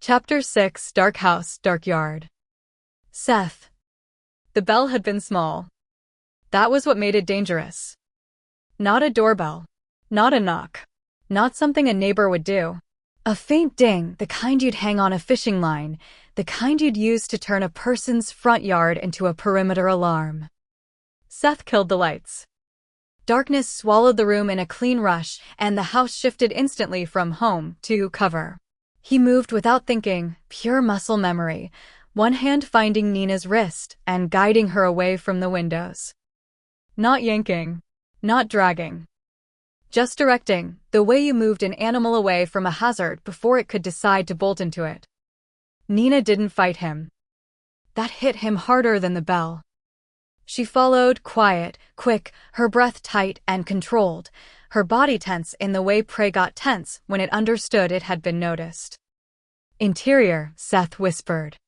Chapter 6 Dark House, Dark Yard. Seth. The bell had been small. That was what made it dangerous. Not a doorbell. Not a knock. Not something a neighbor would do. A faint ding, the kind you'd hang on a fishing line, the kind you'd use to turn a person's front yard into a perimeter alarm. Seth killed the lights. Darkness swallowed the room in a clean rush, and the house shifted instantly from home to cover. He moved without thinking, pure muscle memory, one hand finding Nina's wrist and guiding her away from the windows. Not yanking. Not dragging. Just directing, the way you moved an animal away from a hazard before it could decide to bolt into it. Nina didn't fight him. That hit him harder than the bell. She followed, quiet, quick, her breath tight and controlled, her body tense in the way prey got tense when it understood it had been noticed. Interior, Seth whispered.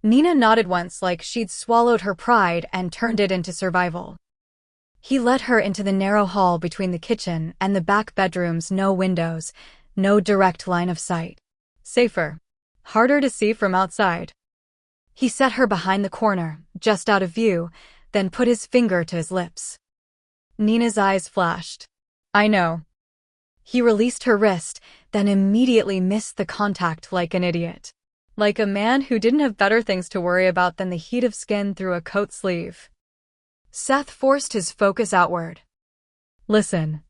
Nina nodded once like she'd swallowed her pride and turned it into survival. He led her into the narrow hall between the kitchen and the back bedrooms, no windows, no direct line of sight. Safer. Harder to see from outside. He set her behind the corner, just out of view, then put his finger to his lips. Nina's eyes flashed. I know. He released her wrist, then immediately missed the contact like an idiot. Like a man who didn't have better things to worry about than the heat of skin through a coat sleeve. Seth forced his focus outward. Listen.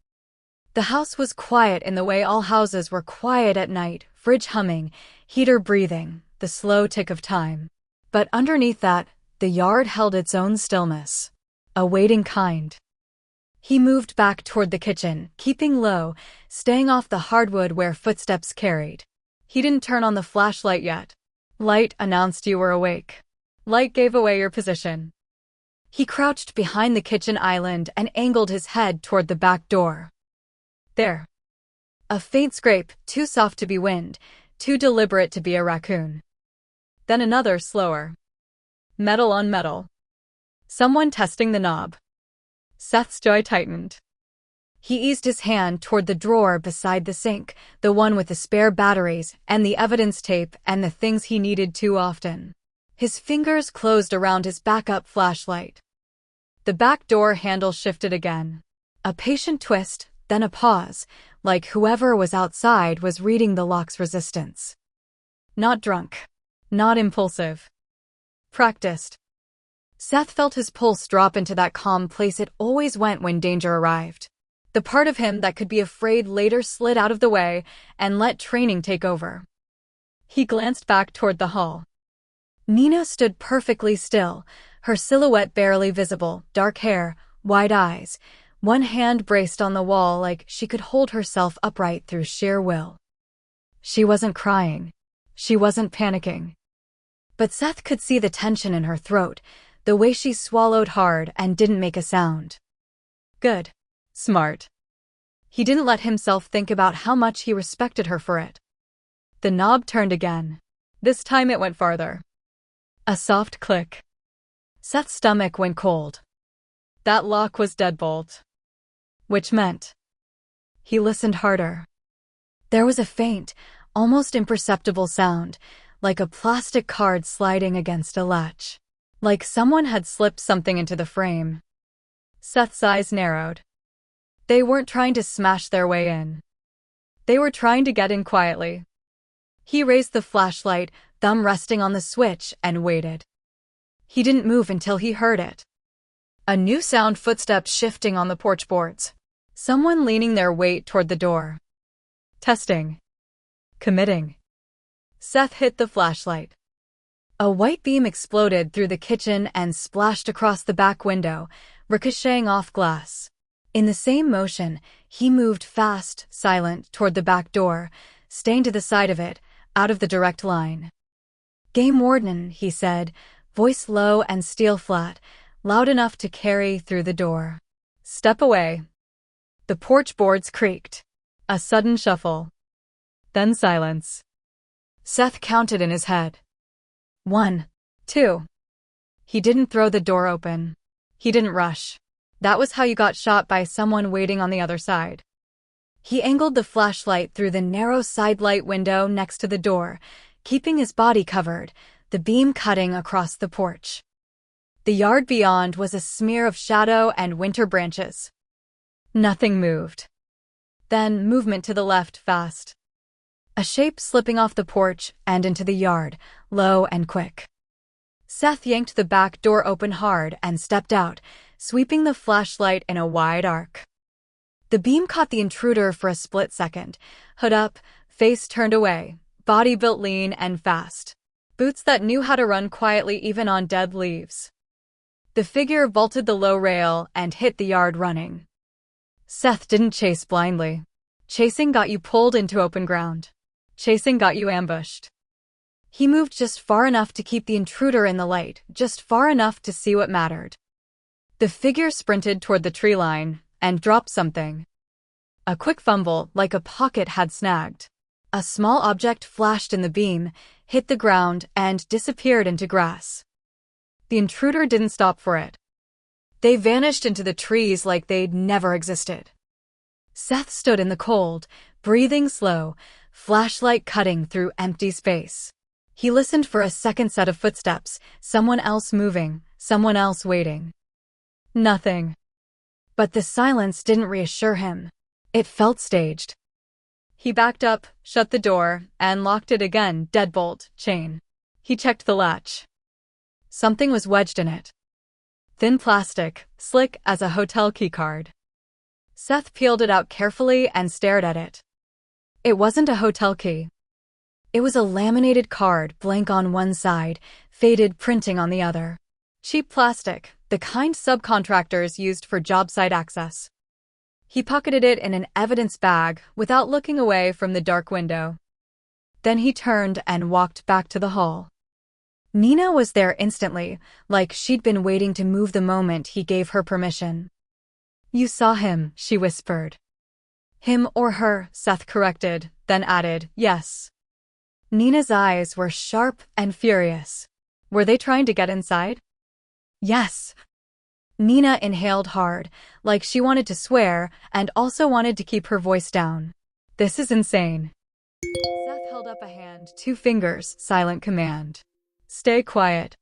The house was quiet in the way all houses were quiet at night, fridge humming, heater breathing, the slow tick of time. But underneath that, the yard held its own stillness. A waiting kind. He moved back toward the kitchen, keeping low, staying off the hardwood where footsteps carried. He didn't turn on the flashlight yet. Light announced you were awake. Light gave away your position. He crouched behind the kitchen island and angled his head toward the back door. There. A faint scrape, too soft to be wind, too deliberate to be a raccoon. Then another, slower. Metal on metal. Someone testing the knob. Seth's jaw tightened. He eased his hand toward the drawer beside the sink, the one with the spare batteries and the evidence tape and the things he needed too often. His fingers closed around his backup flashlight. The back door handle shifted again. A patient twist, then a pause, like whoever was outside was reading the lock's resistance. Not drunk. Not impulsive. Practiced. Seth felt his pulse drop into that calm place it always went when danger arrived. The part of him that could be afraid later slid out of the way and let training take over. He glanced back toward the hall. Nina stood perfectly still, her silhouette barely visible, dark hair, wide eyes, one hand braced on the wall like she could hold herself upright through sheer will. She wasn't crying. She wasn't panicking. But Seth could see the tension in her throat, the way she swallowed hard and didn't make a sound. Good. Smart. He didn't let himself think about how much he respected her for it. The knob turned again. This time it went farther. A soft click. Seth's stomach went cold. That lock was deadbolt. Which meant. He listened harder. There was a faint, almost imperceptible sound, like a plastic card sliding against a latch. Like someone had slipped something into the frame. Seth's eyes narrowed. They weren't trying to smash their way in. They were trying to get in quietly. He raised the flashlight, thumb resting on the switch, and waited. He didn't move until he heard it. A new sound, footsteps shifting on the porch boards. Someone leaning their weight toward the door. Testing. Committing. Seth hit the flashlight. A white beam exploded through the kitchen and splashed across the back window, ricocheting off glass. In the same motion, he moved fast, silent, toward the back door, staying to the side of it, out of the direct line. Game warden, he said, voice low and steel flat, loud enough to carry through the door. Step away. The porch boards creaked. A sudden shuffle. Then silence. Seth counted in his head. 1, 2. He didn't throw the door open. He didn't rush. That was how you got shot, by someone waiting on the other side. He angled the flashlight through the narrow sidelight window next to the door, keeping his body covered, the beam cutting across the porch. The yard beyond was a smear of shadow and winter branches. Nothing moved. Then movement to the left fast. A shape slipping off the porch and into the yard, low and quick. Seth yanked the back door open hard and stepped out, sweeping the flashlight in a wide arc. The beam caught the intruder for a split second. Hood up, face turned away, body built lean and fast. Boots that knew how to run quietly even on dead leaves. The figure vaulted the low rail and hit the yard running. Seth didn't chase blindly. Chasing got you pulled into open ground. Chasing got you ambushed. He moved just far enough to keep the intruder in the light, just far enough to see what mattered. The figure sprinted toward the tree line and dropped something. A quick fumble, like a pocket had snagged. A small object flashed in the beam, hit the ground, and disappeared into grass. The intruder didn't stop for it. They vanished into the trees like they'd never existed. Seth stood in the cold, breathing slow, flashlight cutting through empty space. He listened for a second set of footsteps, someone else moving, someone else waiting. Nothing. But the silence didn't reassure him. It felt staged. He backed up, shut the door, and locked it again, deadbolt, chain. He checked the latch. Something was wedged in it. Thin plastic, slick as a hotel keycard. Seth peeled it out carefully and stared at it. It wasn't a hotel key. It was a laminated card, blank on one side, faded printing on the other. Cheap plastic, the kind subcontractors used for job site access. He pocketed it in an evidence bag without looking away from the dark window. Then he turned and walked back to the hall. Nina was there instantly, like she'd been waiting to move the moment he gave her permission. "You saw him," she whispered. "Him or her," Seth corrected, then added, "Yes." Nina's eyes were sharp and furious. Were they trying to get inside? Yes. Nina inhaled hard, like she wanted to swear and also wanted to keep her voice down. "This is insane." Seth held up a hand, 2 fingers, silent command. "Stay quiet."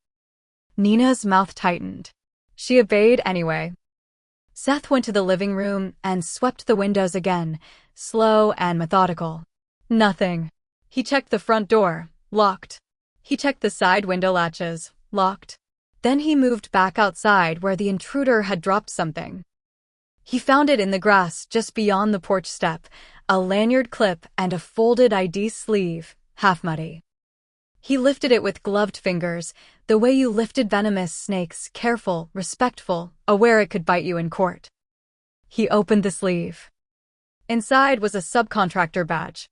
Nina's mouth tightened. She obeyed anyway. Seth went to the living room and swept the windows again, slow and methodical. Nothing. He checked the front door, locked. He checked the side window latches, locked. Then he moved back outside where the intruder had dropped something. He found it in the grass just beyond the porch step, a lanyard clip and a folded ID sleeve, half muddy. He lifted it with gloved fingers, the way you lifted venomous snakes, careful, respectful, aware it could bite you in court. He opened the sleeve. Inside was a subcontractor badge.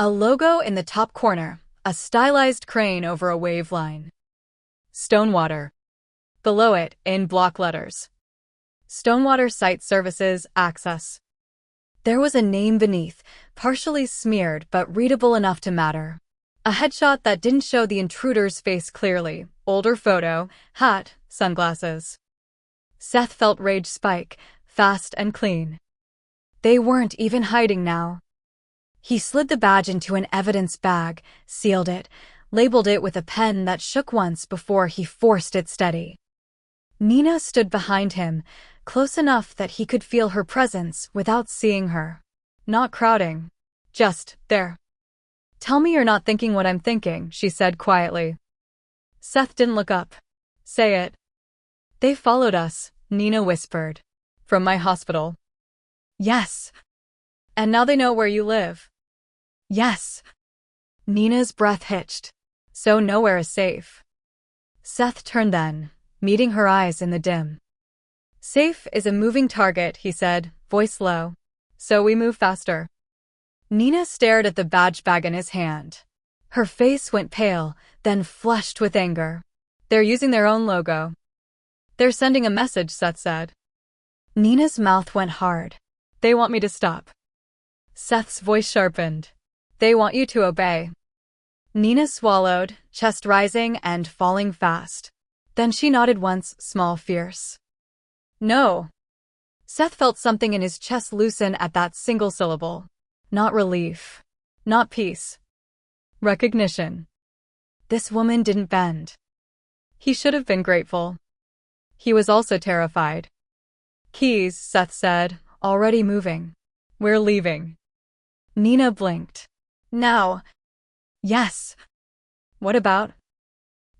A logo in the top corner, a stylized crane over a wave line. Stonewater. Below it, in block letters. Stonewater Site Services, Access. There was a name beneath, partially smeared but readable enough to matter. A headshot that didn't show the intruder's face clearly, older photo, hat, sunglasses. Seth felt rage spike, fast and clean. They weren't even hiding now. He slid the badge into an evidence bag, sealed it, labeled it with a pen that shook once before he forced it steady. Nina stood behind him, close enough that he could feel her presence without seeing her. Not crowding. Just there. "Tell me you're not thinking what I'm thinking," she said quietly. Seth didn't look up. "Say it." "They followed us," Nina whispered. "From my hospital." "Yes." "And now they know where you live." "Yes." Nina's breath hitched. "So nowhere is safe." Seth turned then, meeting her eyes in the dim. "Safe is a moving target," he said, voice low. "So we move faster." Nina stared at the badge bag in his hand. Her face went pale, then flushed with anger. "They're using their own logo." "They're sending a message," Seth said. Nina's mouth went hard. "They want me to stop." Seth's voice sharpened. "They want you to obey." Nina swallowed, chest rising and falling fast. Then she nodded once, small, fierce. "No." Seth felt something in his chest loosen at that single syllable. Not relief. Not peace. Recognition. This woman didn't bend. He should have been grateful. He was also terrified. Keys, Seth said, already moving. We're leaving. Nina blinked. Now. Yes. What about?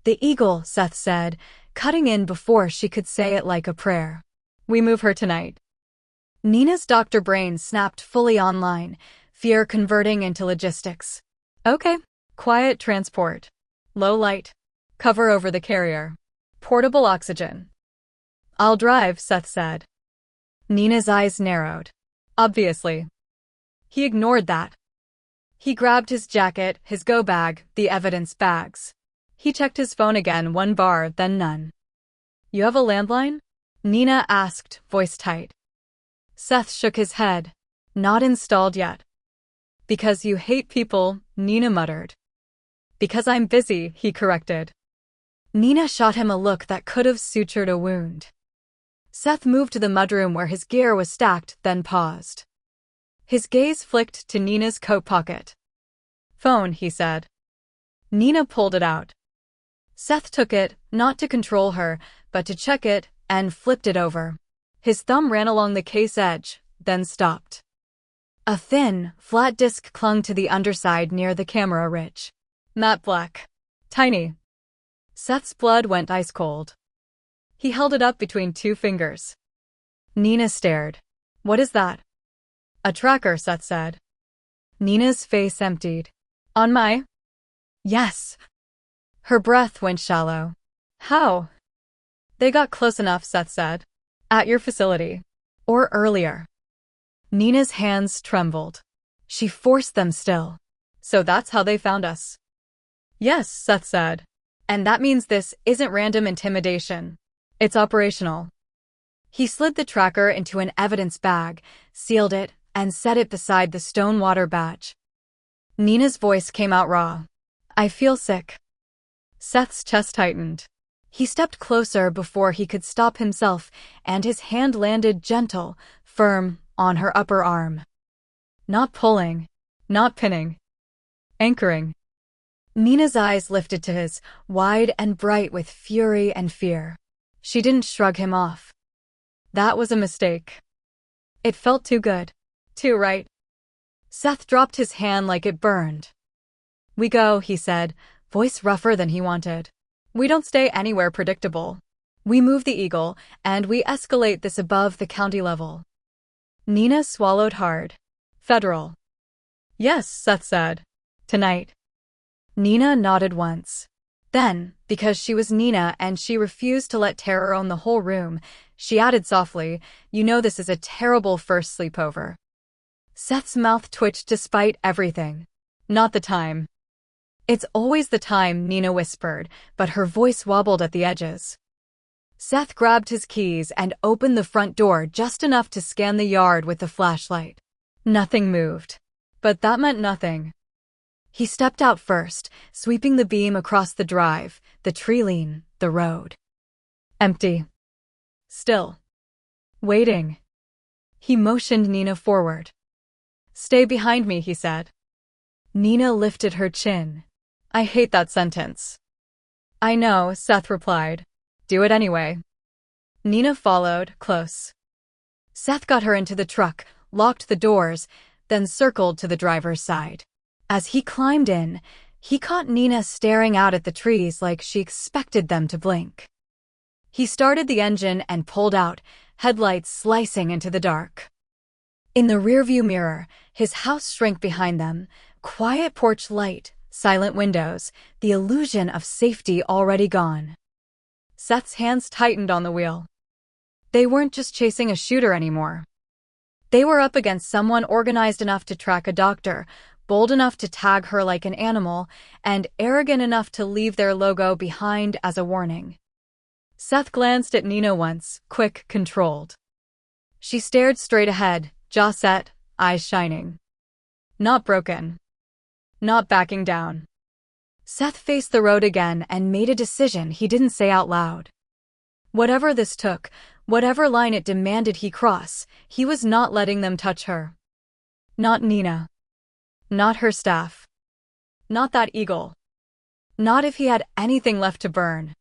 The Eagle, Seth said, cutting in before she could say it like a prayer. We move her tonight. Nina's doctor brain snapped fully online, fear converting into logistics. Okay. Quiet transport. Low light. Cover over the carrier. Portable oxygen. I'll drive, Seth said. Nina's eyes narrowed. Obviously. He ignored that. He grabbed his jacket, his go bag, the evidence bags. He checked his phone again, one bar, then none. You have a landline? Nina asked, voice tight. Seth shook his head. Not installed yet. Because you hate people, Nina muttered. Because I'm busy, he corrected. Nina shot him a look that could have sutured a wound. Seth moved to the mudroom where his gear was stacked, then paused. His gaze flicked to Nina's coat pocket. Phone, he said. Nina pulled it out. Seth took it, not to control her, but to check it, and flipped it over. His thumb ran along the case edge, then stopped. A thin, flat disc clung to the underside near the camera ridge. Matte black. Tiny. Seth's blood went ice cold. He held it up between two fingers. Nina stared. What is that? A tracker, Seth said. Nina's face emptied. On my? Yes. Her breath went shallow. How? They got close enough, Seth said. At your facility. Or earlier. Nina's hands trembled. She forced them still. So that's how they found us. Yes, Seth said. And that means this isn't random intimidation. It's operational. He slid the tracker into an evidence bag, sealed it, and set it beside the Stonewater badge. Nina's voice came out raw. I feel sick. Seth's chest tightened. He stepped closer before he could stop himself, and his hand landed gentle, firm, on her upper arm. Not pulling. Not pinning. Anchoring. Nina's eyes lifted to his, wide and bright with fury and fear. She didn't shrug him off. That was a mistake. It felt too good. Too right. Seth dropped his hand like it burned. We go, he said, voice rougher than he wanted. We don't stay anywhere predictable. We move the Eagle, and we escalate this above the county level. Nina swallowed hard. Federal. Yes, Seth said. Tonight. Nina nodded once. Then, because she was Nina and she refused to let terror own the whole room, she added softly, you know this is a terrible first sleepover. Seth's mouth twitched despite everything. Not the time. It's always the time, Nina whispered, but her voice wobbled at the edges. Seth grabbed his keys and opened the front door just enough to scan the yard with the flashlight. Nothing moved. But that meant nothing. He stepped out first, sweeping the beam across the drive, the tree line, the road. Empty. Still. Waiting. He motioned Nina forward. Stay behind me, he said. Nina lifted her chin. I hate that sentence. I know, Seth replied. Do it anyway. Nina followed, close. Seth got her into the truck, locked the doors, then circled to the driver's side. As he climbed in, he caught Nina staring out at the trees like she expected them to blink. He started the engine and pulled out, headlights slicing into the dark. In the rearview mirror, his house shrank behind them, quiet porch light, silent windows, the illusion of safety already gone. Seth's hands tightened on the wheel. They weren't just chasing a shooter anymore. They were up against someone organized enough to track a doctor, bold enough to tag her like an animal, and arrogant enough to leave their logo behind as a warning. Seth glanced at Nina once, quick, controlled. She stared straight ahead, jaw set, eyes shining. Not broken. Not backing down. Seth faced the road again and made a decision he didn't say out loud. Whatever this took, whatever line it demanded he cross, he was not letting them touch her. Not Nina. Not her staff. Not that eagle. Not if he had anything left to burn.